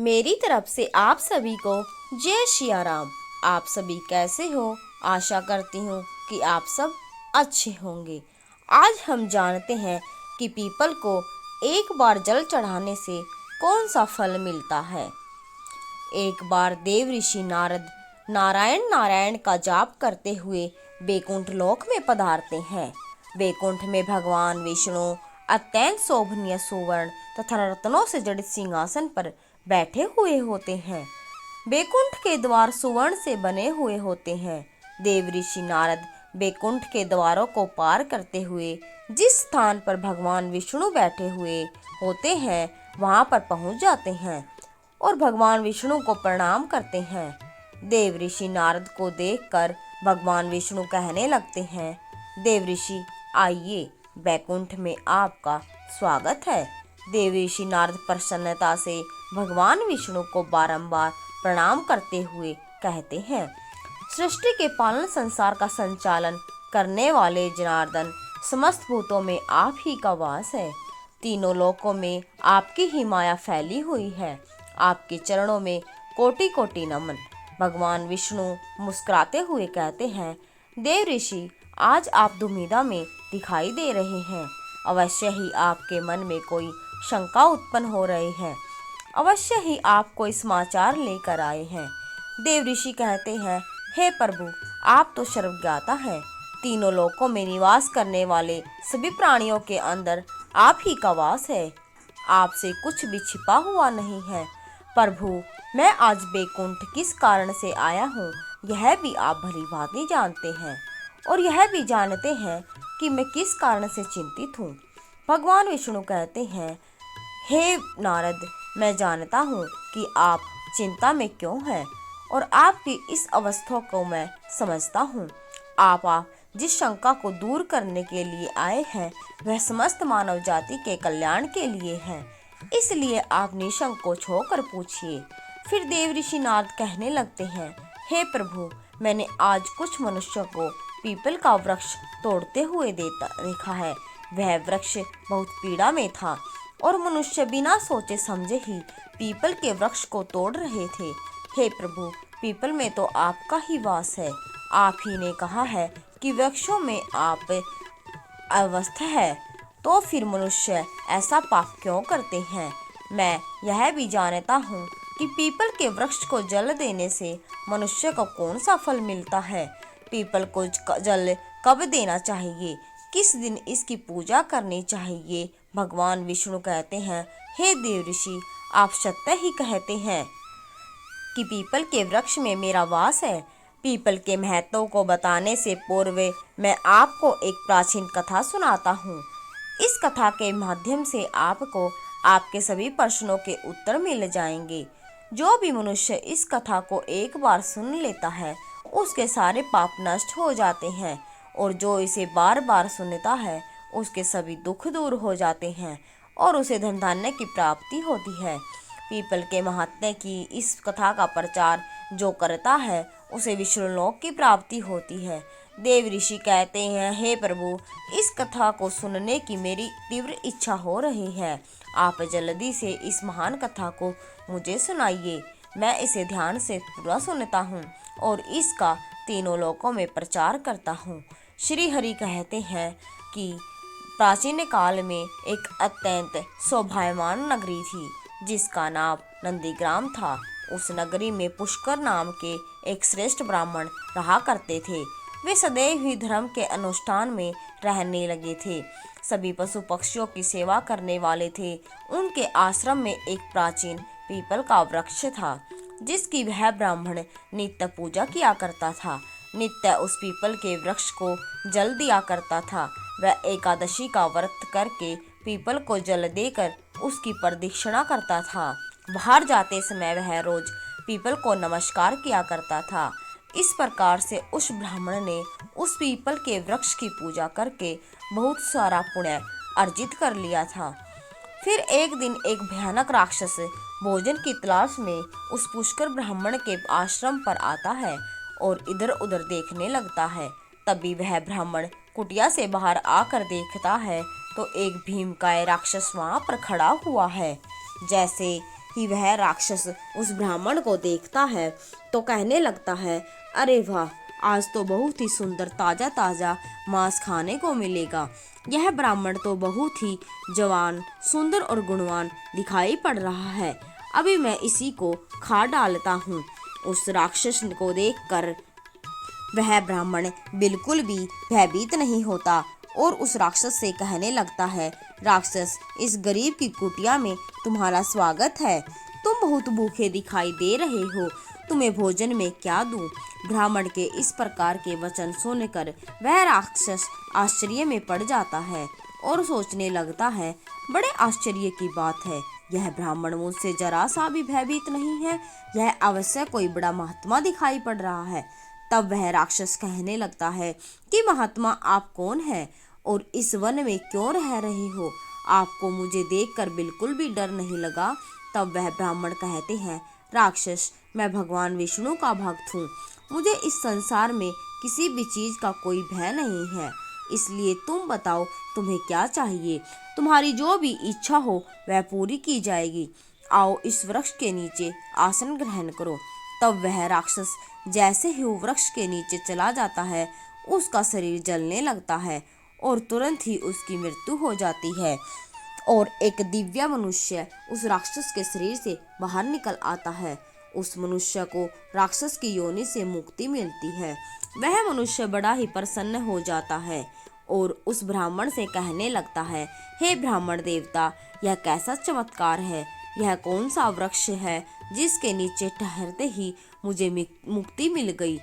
मेरी तरफ से आप सभी को जय सिया राम। आप सभी कैसे हो? आशा करती हूँ कि आप सब अच्छे होंगे। आज हम जानते हैं कि पीपल को एक बार जल चढ़ाने से कौन सा फल मिलता है। एक बार देव ऋषि नारद नारायण नारायण का जाप करते हुए बैकुंठ लोक में पधारते हैं। बैकुंठ में भगवान विष्णु अत्यंत शोभनीय सुवर्ण तथा रत्नों से जड़ित सिंहासन पर बैठे हुए होते हैं। बैकुंठ के द्वार सुवर्ण से बने हुए होते हैं। देव ऋषि नारद बैकुंठ के द्वारों को पार करते हुए जिस स्थान पर भगवान विष्णु बैठे हुए होते हैं वहां पर पहुंच जाते हैं और भगवान विष्णु को प्रणाम करते हैं। देव ऋषि नारद को देखकर भगवान विष्णु कहने लगते हैं, देव ऋषि आइए, बैकुंठ में आपका स्वागत है। देव ऋषि नारद प्रसन्नता से भगवान विष्णु को बारंबार प्रणाम करते हुए कहते हैं, सृष्टि के पालन संसार का संचालन करने वाले जनार्दन, समस्त भूतों में आप ही का वास है। तीनों लोकों में आपकी ही माया फैली हुई है। आपके चरणों में कोटि कोटि नमन। भगवान विष्णु मुस्कुराते हुए कहते हैं, देव ऋषि आज आप दुविधा में दिखाई दे रहे हैं। अवश्य ही आपके मन में कोई शंका उत्पन्न हो रही है। अवश्य ही आप कोई समाचार लेकर आए हैं। देव ऋषि कहते हैं, हे प्रभु, आप तो सर्वज्ञाता हैं। तीनों लोकों में निवास करने वाले सभी प्राणियों के अंदर आप ही का वास है। आपसे कुछ भी छिपा हुआ नहीं है। प्रभु, मैं आज बैकुंठ किस कारण से आया हूँ यह भी आप भली भांति जानते हैं और यह भी जानते हैं कि मैं किस कारण से चिंतित हूँ। भगवान विष्णु कहते हैं, हे नारद, मैं जानता हूँ कि आप चिंता में क्यों हैं और आपकी इस अवस्था को मैं समझता हूँ। आप जिस शंका को दूर करने के लिए आए हैं वह समस्त मानव जाति के कल्याण के लिए है, इसलिए आप निसंकोच होकर पूछिए। फिर देव ऋषि नारद कहने लगते हैं, हे प्रभु, मैंने आज कुछ मनुष्यों को पीपल का वृक्ष तोड़ते हुए देखा है। वह वृक्ष बहुत पीड़ा में था और मनुष्य बिना सोचे समझे ही पीपल के वृक्ष को तोड़ रहे थे। हे प्रभु, पीपल में तो आपका ही वास है। आप ही ने कहा है कि वृक्षों में आप अवस्था है, तो फिर मनुष्य ऐसा पाप क्यों करते हैं। मैं यह भी जानता हूँ कि पीपल के वृक्ष को जल देने से मनुष्य को कौन सा फल मिलता है। पीपल को जल कब देना चाहिए, किस दिन इसकी पूजा करनी चाहिए। भगवान विष्णु कहते हैं, हे देव ऋषि, आप सत्य ही कहते हैं कि पीपल के वृक्ष में मेरा वास है। पीपल के महत्व को बताने से पूर्व मैं आपको एक प्राचीन कथा सुनाता हूँ। इस कथा के माध्यम से आपको आपके सभी प्रश्नों के उत्तर मिल जाएंगे। जो भी मनुष्य इस कथा को एक बार सुन लेता है उसके सारे पाप नष्ट हो जाते हैं और जो इसे बार बार सुनता है उसके सभी दुख दूर हो जाते हैं और उसे धन धान्य की प्राप्ति होती है। पीपल के महात्म्य की इस कथा का प्रचार जो करता है उसे विष्णुलोक की प्राप्ति होती है। देव ऋषि कहते हैं, हे प्रभु, इस कथा को सुनने की मेरी तीव्र इच्छा हो रही है। आप जल्दी से इस महान कथा को मुझे सुनाइए। मैं इसे ध्यान से पूरा सुनता हूँ और इसका तीनों लोकों में प्रचार करता हूँ। श्री हरि कहते हैं कि प्राचीन काल में एक अत्यंत शोभायमान नगरी थी जिसका नाम नंदीग्राम था। उस नगरी में पुष्कर नाम के एक श्रेष्ठ ब्राह्मण रहा करते थे। वे सदैव ही धर्म के अनुष्ठान में रहने लगे थे। सभी पशु पक्षियों की सेवा करने वाले थे। उनके आश्रम में एक प्राचीन पीपल का वृक्ष था जिसकी वह ब्राह्मण नित्य पूजा किया करता था। नित्य उस पीपल के वृक्ष को जल दिया करता था। वह एकादशी का व्रत करके पीपल को जल देकर उसकी प्रदक्षिणा करता था। बाहर जाते समय वह रोज पीपल को नमस्कार किया करता था। इस प्रकार से उस ब्राह्मण ने उस पीपल के वृक्ष की पूजा करके बहुत सारा पुण्य अर्जित कर लिया था। फिर एक दिन एक भयानक राक्षस भोजन की तलाश में उस पुष्कर ब्राह्मण के आश्रम पर आता है और इधर उधर देखने लगता है। तभी वह ब्राह्मण कुटिया से बाहर आकर देखता है तो एक भीमकाय राक्षस वहां पर खड़ा हुआ है। जैसे ही वह राक्षस उस ब्राह्मण को देखता है तो कहने लगता है, अरे वाह, आज तो बहुत ही सुंदर ताजा ताजा मांस खाने को मिलेगा। यह ब्राह्मण तो बहुत ही जवान, सुंदर और गुणवान दिखाई पड़ रहा है। अभी मैं इसी को खा डालता हूँ। उस राक्षस को देखकर वह ब्राह्मण बिल्कुल भी भयभीत नहीं होता और उस राक्षस से कहने लगता है, राक्षस, इस गरीब की कुटिया में तुम्हारा स्वागत है। तुम बहुत भूखे दिखाई दे रहे हो, तुम्हें भोजन में क्या दूं? ब्राह्मण के इस प्रकार के वचन सुनकर वह राक्षस आश्चर्य में पड़ जाता है और सोचने लगता है, बड़े आश्चर्य की बात है, यह ब्राह्मण मुझसे जरा सा भी भयभीत नहीं है, यह अवश्य कोई बड़ा महात्मा दिखाई पड़ रहा है। तब वह राक्षस कहने लगता है कि महात्मा, आप कौन है और इस वन में क्यों रह रहे हो? आपको मुझे देखकर बिल्कुल भी डर नहीं लगा? तब वह ब्राह्मण कहते हैं, राक्षस, मैं भगवान विष्णु का भक्त हूँ। मुझे इस संसार में किसी भी चीज का कोई भय नहीं है। इसलिए तुम बताओ, तुम्हें क्या चाहिए? तुम्हारी जो भी इच्छा हो वह पूरी की जाएगी। आओ, इस वृक्ष के नीचे आसन ग्रहण करो। तब वह राक्षस जैसे ही वो वृक्ष के नीचे चला जाता है, उसका शरीर जलने लगता है और तुरंत ही उसकी मृत्यु हो जाती है और एक दिव्य मनुष्य उस राक्षस के शरीर से बाहर निकल आता है। उस मनुष्य को राक्षस की योनि से मुक्ति मिलती है। वह मनुष्य बड़ा ही प्रसन्न हो जाता है और उस ब्राह्मण से कहने लगता है, हे ब्राह्मण देवता, यह कैसा चमत्कार है? यह कौन सा वृक्ष है जिसके नीचे ठहरते ही मुझे मुक्ति मिल गई?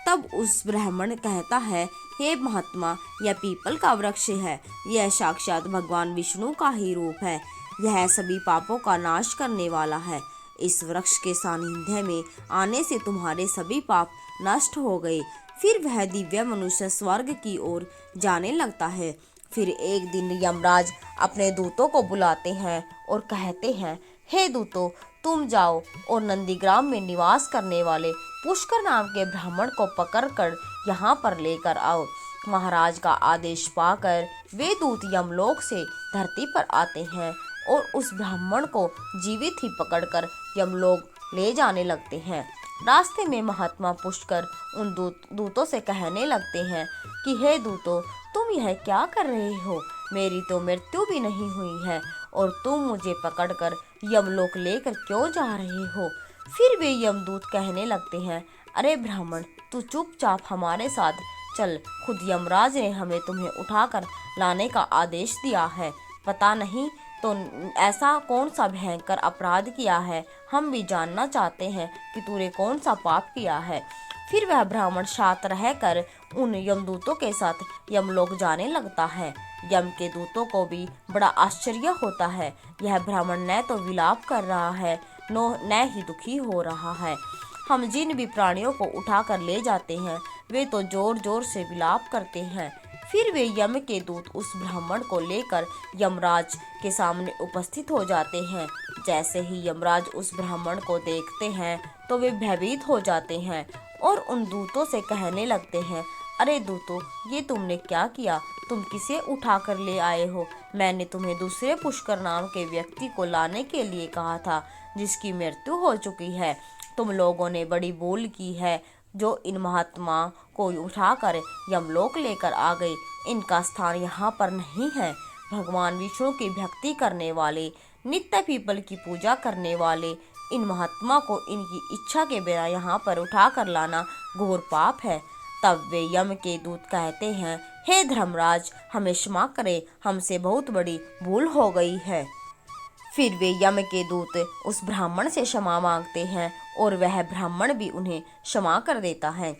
तब उस ब्राह्मण कहता है, हे महात्मा, यह पीपल का वृक्ष है। यह साक्षात भगवान विष्णु का ही रूप है। यह सभी पापों का नाश करने वाला है। इस वृक्ष के सानिध्य में आने से तुम्हारे सभी पाप नष्ट हो गए। फिर वह दिव्य मनुष्य स्वर्ग की ओर जाने लगता है। फिर एक दिन यमराज अपने दूतों को बुलाते हैं और कहते हैं, हे दूतों, तुम जाओ और नंदीग्राम में निवास करने वाले पुष्कर नाम के ब्राह्मण को पकड़कर यहाँ पर लेकर आओ। महाराज का आदेश पाकर वे दूत यमलोक से धरती पर आते हैं और उस ब्राह्मण को जीवित ही पकड़कर यमलोक ले जाने लगते हैं। रास्ते में महात्मा पुष्कर उन दूतों से कहने लगते हैं कि हे दूतों, तुम यह क्या कर रहे हो? मेरी तो मृत्यु भी नहीं हुई है और तुम मुझे पकड़कर यमलोक लेकर क्यों जा रहे हो? फिर वे यमदूत कहने लगते हैं, अरे ब्राह्मण, तू चुपचाप हमारे साथ चल। खुद यमराज ने हमें तुम्हें उठाकर लाने का आदेश दिया है। पता नहीं तो ऐसा कौन सा भयंकर अपराध किया है, हम भी जानना चाहते हैं कि तूने कौन सा पाप किया है। फिर वह ब्राह्मण साथ रहकर उन यमदूतों के साथ यमलोक जाने लगता है। यम के दूतों को भी बड़ा आश्चर्य होता है। यह ब्राह्मण न तो विलाप कर रहा है न ही दुखी हो रहा है। हम जिन भी प्राणियों को उठाकर ले जाते हैं वे तो जोर जोर से विलाप करते हैं। फिर वे यम के दूत उस ब्राह्मण को लेकर यमराज के सामने उपस्थित हो जाते हैं। जैसे ही यमराज उस ब्राह्मण को देखते हैं तो वे भयभीत हो जाते हैं और उन दूतों से कहने लगते हैं, अरे दूतों, ये तुमने क्या किया? तुम किसे उठाकर ले आए हो? मैंने तुम्हें दूसरे पुष्कर नाम के व्यक्ति को लाने के लिए कहा था, जिसकी मृत्यु हो चुकी है। तुम लोगों ने बड़ी भूल की है जो इन महात्मा को उठाकर यमलोक लेकर आ गए। इनका स्थान यहाँ पर नहीं है। भगवान विष्णु की भक्ति करने वाले, नित्य पीपल की पूजा करने वाले इन महात्मा को इनकी इच्छा के बिना यहाँ पर उठाकर लाना घोर पाप है। तब वे यम के दूत कहते हैं, हे धर्मराज, हमें क्षमा करें, हमसे बहुत बड़ी भूल हो गई है। फिर वे यम के दूत उस ब्राह्मण से क्षमा मांगते हैं और वह ब्राह्मण भी उन्हें क्षमा कर देता है।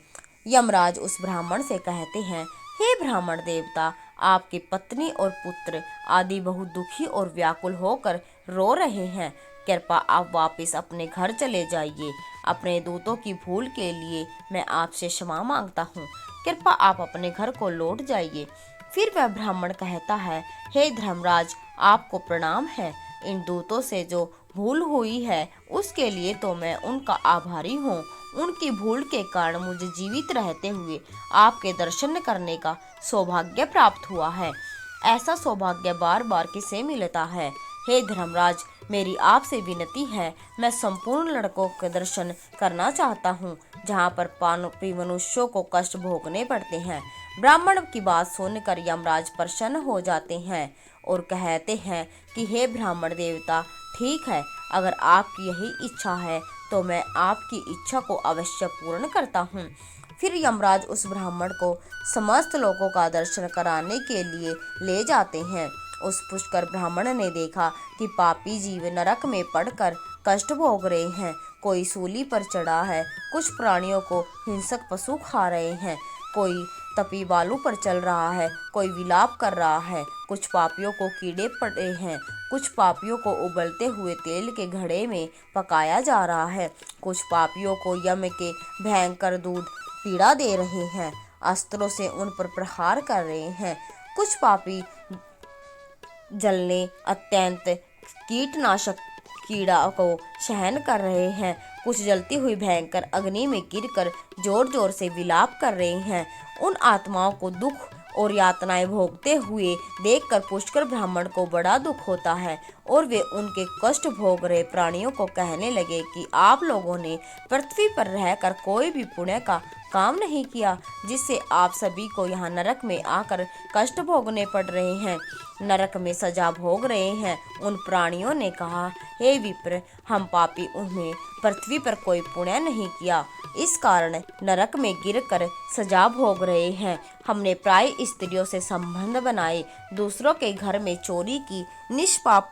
यमराज उस ब्राह्मण से कहते हैं, हे ब्राह्मण देवता, आपकी पत्नी और पुत्र आदि बहुत दुखी और व्याकुल होकर रो रहे हैं। कृपया आप वापस अपने घर चले जाइए। अपने दूतों की भूल के लिए मैं आपसे क्षमा मांगता हूँ। कृपया आप अपने घर को लौट जाइए। फिर वह ब्राह्मण कहता है, हे धर्मराज, आपको प्रणाम है। इन दूतों से जो भूल हुई है उसके लिए तो मैं उनका आभारी हूँ। उनकी भूल के कारण मुझे जीवित रहते हुए आपके दर्शन करने का सौभाग्य प्राप्त हुआ है। ऐसा सौभाग्य बार बार किसे मिलता है? हे धर्मराज, मेरी आपसे विनती है, मैं संपूर्ण लड़कों के दर्शन करना चाहता हूँ जहाँ पर पापी मनुष्यों को कष्ट भोगने पड़ते हैं। ब्राह्मण की बात सुनकर यमराज प्रसन्न हो जाते हैं और कहते हैं कि हे ब्राह्मण देवता, ठीक है, अगर आपकी यही इच्छा है तो मैं आपकी इच्छा को अवश्य पूर्ण करता हूँ। फिर यमराज उस ब्राह्मण को समस्त लोगों का दर्शन कराने के लिए ले जाते हैं। उस पुष्कर ब्राह्मण ने देखा कि पापी जीव नरक में पड़कर कष्ट भोग रहे हैं। कोई सूली पर चढ़ा है, कुछ प्राणियों को हिंसक पशु खा रहे हैं, कोई तपी बालू पर चल रहा है, कोई विलाप कर रहा है, कुछ पापियों को कीड़े पड़े हैं, कुछ पापियों को उबलते हुए तेल के घड़े में पकाया जा रहा है, कुछ पापियों को यम के भयंकर दूध पीड़ा दे रहे हैं, अस्त्रों से उन पर प्रहार कर रहे हैं, कुछ पापी जलने अत्यंत कीटनाशक कीड़ा को सहन कर रहे हैं, कुछ जलती हुई भयंकर अग्नि में गिरकर जोर जोर से विलाप कर रहे हैं। उन आत्माओं को दुख और यातनाएं भोगते हुए देखकर पुष्कर ब्राह्मण को बड़ा दुख होता है और वे उनके कष्ट भोग रहे प्राणियों को कहने लगे कि आप लोगों ने पृथ्वी पर रहकर कोई भी पुण्य का काम नहीं किया, जिससे आप सभी को यहाँ नरक में आकर कष्ट भोगने पड़ रहे हैं, नरक में सजा भोग रहे हैं। उन प्राणियों ने कहा, हे विप्र, हम पापी उन्हें पृथ्वी पर कोई पुण्य नहीं किया, इस कारण नरक में गिरकर सजा भोग रहे हैं। हमने प्राय स्त्रियों से संबंध बनाए, दूसरों के घर में चोरी की, निष्पाप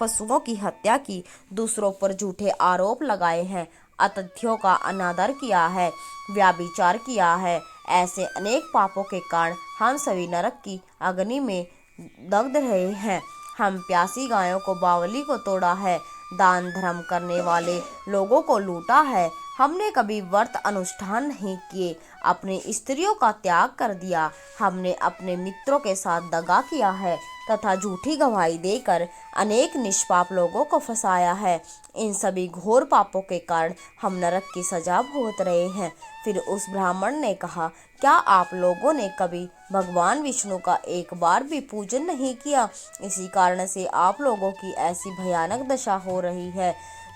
पशुओं की हत्या की, दूसरों पर झूठे आरोप लगाए हैं, अतिथियों का अनादर किया है, व्याभिचार किया है। ऐसे अनेक पापों के कारण हम सभी नरक की अग्नि में दग्ध रहे हैं। हम प्यासी गायों को बावली को तोड़ा है, दान धर्म करने वाले लोगों को लूटा है, हमने कभी व्रत अनुष्ठान नहीं किए, अपनी स्त्रियों का त्याग कर दिया, हमने अपने मित्रों के साथ दगा किया है तथा झूठी गवाही देकर अनेक निष्पाप लोगों को फंसाया है। इन सभी घोर पापों के कारण हम नरक की सजा भुगत रहे हैं। फिर उस ब्राह्मण ने कहा, क्या आप लोगों ने कभी भगवान विष्णु का एक बार भी पूजन नहीं किया? इसी कारण से आप लोगों की ऐसी भयानक दशा हो रही है।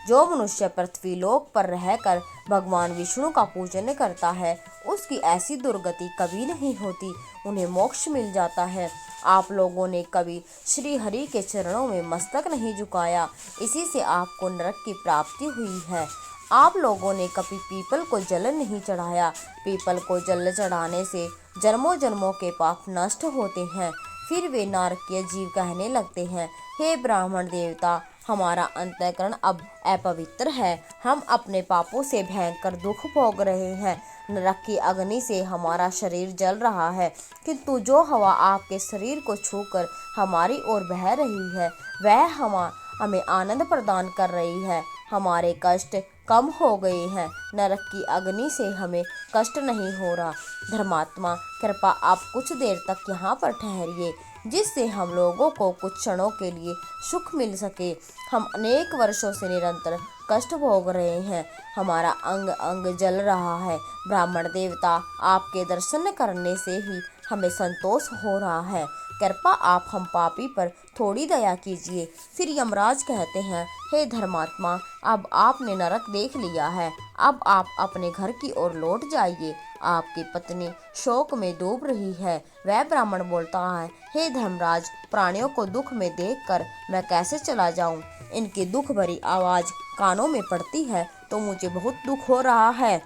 जो मनुष्य पृथ्वी लोक पर रहकर भगवान विष्णु का पूजन करता है, उसकी ऐसी दुर्गति कभी नहीं होती, उन्हें मोक्ष मिल जाता है। आप लोगों ने कभी श्री हरि के चरणों में मस्तक नहीं झुकाया, इसी से आपको नरक की प्राप्ति हुई है। आप लोगों ने कभी पीपल को जल नहीं चढ़ाया, पीपल को जल चढ़ाने से जन्मों जन्मों के पाप नष्ट होते हैं। फिर वे नारकीय जीव कहने लगते हैं, हे ब्राह्मण देवता, हमारा अंतःकरण अब अपवित्र है, हम अपने पापों से भयंकर दुख भोग रहे हैं, नरक की अग्नि से हमारा शरीर जल रहा है, किंतु जो हवा आपके शरीर को छूकर हमारी ओर बह रही है, वह हमें आनंद प्रदान कर रही है, हमारे कष्ट कम हो गए हैं, नरक की अग्नि से हमें कष्ट नहीं हो रहा। धर्मात्मा, कृपा आप कुछ देर तक यहाँ पर ठहरिए, जिससे हम लोगों को कुछ क्षणों के लिए सुख मिल सके। हम अनेक वर्षों से निरंतर कष्ट भोग रहे हैं, हमारा अंग अंग जल रहा है। ब्राह्मण देवता, आपके दर्शन करने से ही हमें संतोष हो रहा है, कृपा आप हम पापी पर थोड़ी दया कीजिए। फिर यमराज कहते हैं, हे धर्मात्मा, अब आपने नरक देख लिया है, अब आप अपने घर की ओर लौट जाइए, आपकी पत्नी शोक में डूब रही है। वह ब्राह्मण बोलता है, हे धर्मराज, प्राणियों को दुख में देखकर मैं कैसे चला जाऊं? इनकी दुख भरी आवाज कानों में पड़ती है तो मुझे बहुत दुख हो रहा है।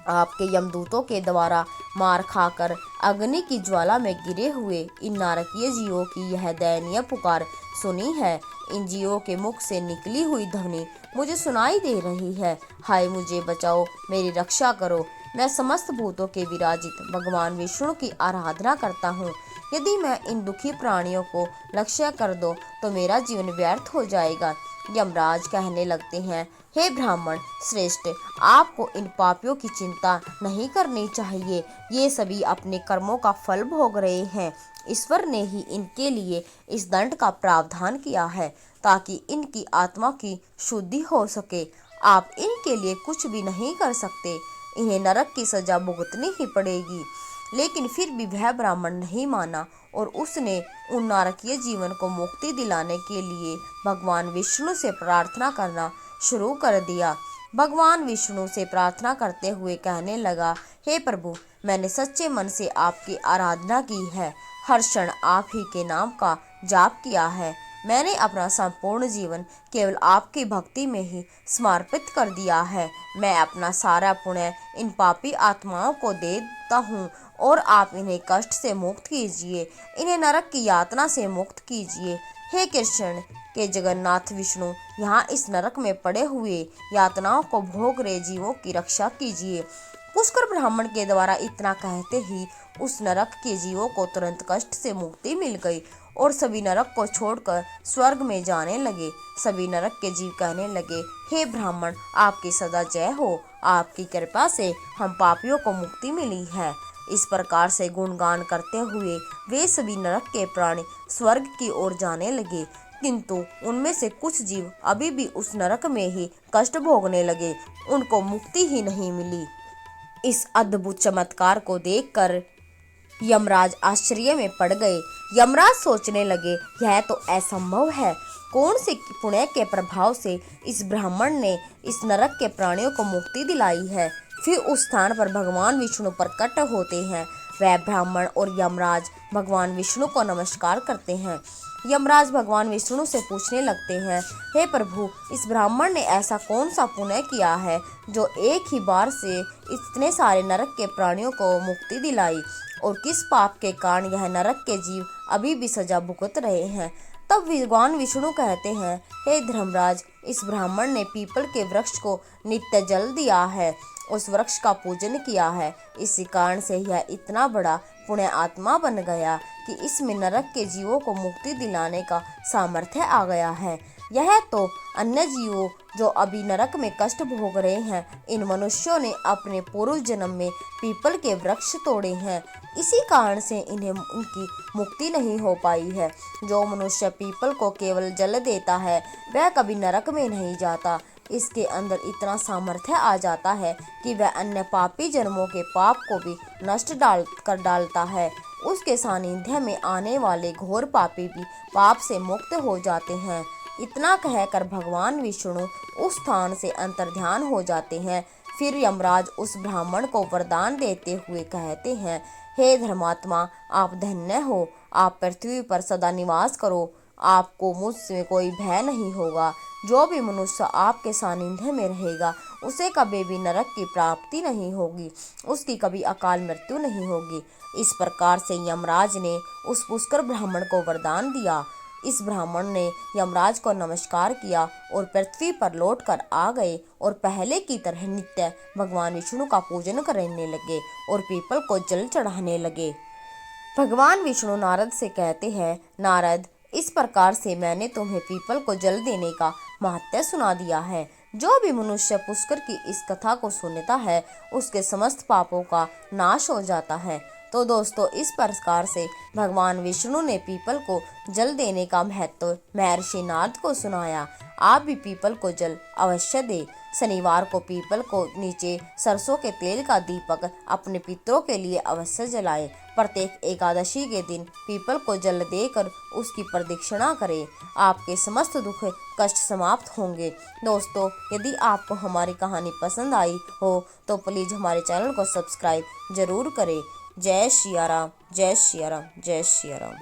आपके यमदूतों के द्वारा मार खाकर अग्नि की ज्वाला में गिरे हुए इन नारकीय जीवों की यह दयनीय पुकार सुनी है। इन जीवों के मुख से निकली हुई ध्वनि मुझे सुनाई दे रही है। हाय, मुझे बचाओ, मेरी रक्षा करो। मैं समस्त भूतों के विराजित भगवान विष्णु की आराधना करता हूँ। यदि मैं इन दुखी प्राणियों को लक्ष्य कर दूं तो मेरा जीवन व्यर्थ हो जाएगा। यमराज कहने लगते हैं, हे ब्राह्मण श्रेष्ठ, आपको इन पापियों की चिंता नहीं करनी चाहिए, ये सभी अपने कर्मों का फल भोग रहे हैं। ईश्वर ने ही इनके लिए इस दंड का प्रावधान किया है ताकि इनकी आत्मा की शुद्धि हो सके। आप इनके लिए कुछ भी नहीं कर सकते, इन्हें नरक की सजा भुगतनी ही पड़ेगी। लेकिन फिर भी वह ब्राह्मण नहीं माना और उसने उन नारकीय जीवन को मुक्ति दिलाने के लिए भगवान विष्णु से प्रार्थना करना शुरू कर दिया। भगवान विष्णु से प्रार्थना करते हुए कहने लगा, हे प्रभु, मैंने सच्चे मन से आपकी आराधना की है, हर क्षण आप ही के नाम का जाप किया है। मैंने अपना संपूर्ण जीवन केवल आपकी भक्ति में ही समर्पित कर दिया है। मैं अपना सारा पुण्य इन पापी आत्माओं को देता हूँ और आप इन्हें कष्ट से मुक्त कीजिए, इन्हें नरक की यातना से मुक्त कीजिए। हे कृष्ण के जगन्नाथ विष्णु, यहाँ इस नरक में पड़े हुए यातनाओं को भोग रहे जीवों की रक्षा कीजिए। पुष्कर ब्राह्मण के द्वारा इतना कहते ही उस नरक के जीवों को तुरंत कष्ट से मुक्ति मिल गई और सभी नरक को छोड़कर स्वर्ग में जाने लगे। सभी नरक के जीव कहने लगे, हे ब्राह्मण, आपकी सदा जय हो, आपकी कृपा से हम पापियों को मुक्ति मिली है। इस प्रकार से गुणगान करते हुए वे सभी नरक के प्राणी स्वर्ग की ओर जाने लगे, किंतु उनमें से कुछ जीव अभी भी उस नरक में ही कष्ट भोगने लगे, उनको मुक्ति ही नहीं मिली। इस अद्भुत चमत्कार को देखकर यमराज आश्चर्य में पड़ गए। यमराज सोचने लगे, यह तो असंभव है, कौन से पुण्य के प्रभाव से इस ब्राह्मण ने इस नरक के प्राणियों को मुक्ति दिलाई है। फिर उस स्थान पर भगवान विष्णु प्रकट होते हैं। वह ब्राह्मण और यमराज भगवान विष्णु को नमस्कार करते हैं। यमराज भगवान विष्णु से पूछने लगते हैं, हे प्रभु, इस ब्राह्मण ने ऐसा कौन सा पुण्य किया है जो एक ही बार से इतने सारे नरक के प्राणियों को मुक्ति दिलाई, और किस पाप के कारण यह नरक के जीव अभी भी सजा भुगत रहे हैं। तब भगवान विष्णु कहते हैं, हे धर्मराज, इस ब्राह्मण ने पीपल के वृक्ष को नित्य जल दिया है, उस वृक्ष का पूजन किया है, इसी कारण से यह इतना बड़ा पुण्य आत्मा बन गया कि इसमें नरक के जीवों को मुक्ति दिलाने का सामर्थ्य आ गया है। यह तो अन्य जीवों जो अभी नरक में कष्ट भोग रहे हैं, इन मनुष्यों ने अपने पूर्व जन्म में पीपल के वृक्ष तोड़े हैं, इसी कारण से इन्हें उनकी मुक्ति नहीं हो पाई है। जो मनुष्य पीपल को केवल जल देता है वह कभी नरक में नहीं जाता, इसके अंदर इतना सामर्थ्य आ जाता है कि वह अन्य पापी जन्मों के पाप को भी नष्ट डालता है। उसके सानिध्य में आने वाले घोर पापी भी पाप से मुक्त हो जाते हैं। इतना कहकर भगवान विष्णु उस स्थान से अंतर्ध्यान हो जाते हैं। फिर यमराज उस ब्राह्मण को वरदान देते हुए कहते हैं, हे धर्मात्मा, आप धन्य हो, आप पृथ्वी पर सदा निवास करो, आपको मुझसे कोई भय नहीं होगा। जो भी मनुष्य आपके सानिध्य में रहेगा उसे कभी भी नरक की प्राप्ति नहीं होगी, उसकी कभी अकाल मृत्यु नहीं होगी। इस प्रकार से यमराज ने उस पुष्कर ब्राह्मण को वरदान दिया। इस ब्राह्मण ने यमराज को नमस्कार किया और पृथ्वी पर लौटकर आ गए और पहले की तरह नित्य भगवान विष्णु का पूजन करने लगे और पीपल को जल चढ़ाने लगे। भगवान विष्णु नारद से कहते हैं, नारद, इस प्रकार से मैंने तुम्हें पीपल को जल देने का महत्व सुना दिया है। जो भी मनुष्य पुष्कर की इस कथा को सुनता है उसके समस्त पापों का नाश हो जाता है। तो दोस्तों, इस प्रकार से भगवान विष्णु ने पीपल को जल देने का महत्व महर्षि नारद को सुनाया। आप भी पीपल को जल अवश्य दें। शनिवार को पीपल को नीचे सरसों के तेल का दीपक अपने पितरों के लिए अवश्य जलाएं। प्रत्येक एकादशी के दिन पीपल को जल देकर उसकी प्रदक्षिणा करें। आपके समस्त दुख कष्ट समाप्त होंगे। दोस्तों, यदि आपको हमारी कहानी पसंद आई हो तो प्लीज़ हमारे चैनल को सब्सक्राइब जरूर करें। जय सिया राम, जय सिया राम, जय सिया राम।